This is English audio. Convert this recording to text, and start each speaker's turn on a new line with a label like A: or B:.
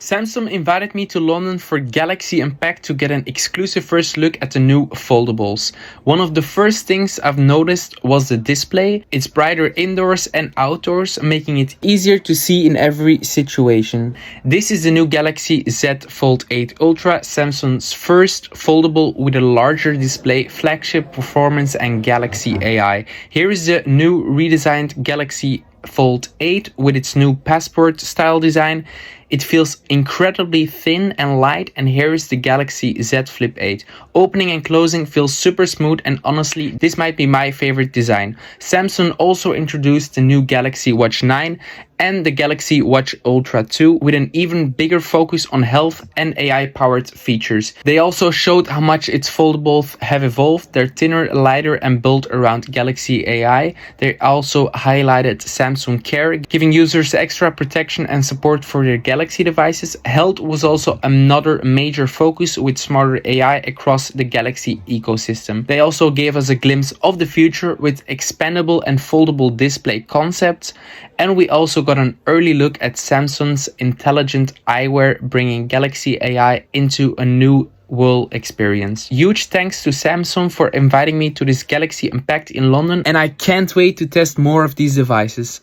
A: Samsung invited me to London for Galaxy Unpacked to get an exclusive first look at the new foldables. One of the first things I've noticed was the display. It's brighter indoors and outdoors, making it easier to see in every situation. This is the new Galaxy Z Fold 8 Ultra, Samsung's first foldable with a larger display, flagship performance and Galaxy AI. Here is the new redesigned Galaxy Fold 8 with its new passport style design. It feels incredibly thin and light, and here is the Galaxy Z Flip 8. Opening and closing feels super smooth, and honestly this might be my favorite design. Samsung also introduced the new Galaxy Watch 9 and the Galaxy Watch Ultra 2 with an even bigger focus on health and AI-powered features. They also showed how much its foldables have evolved. They're thinner, lighter and built around Galaxy AI. They also highlighted Samsung Care, giving users extra protection and support for their Galaxy devices. Health was also another major focus with smarter AI across the Galaxy ecosystem. They also gave us a glimpse of the future with expandable and foldable display concepts, and we also got an early look at Samsung's intelligent eyewear, bringing Galaxy AI into a new world experience. Huge thanks to Samsung for inviting me to this Galaxy Unpacked in London, and I can't wait to test more of these devices.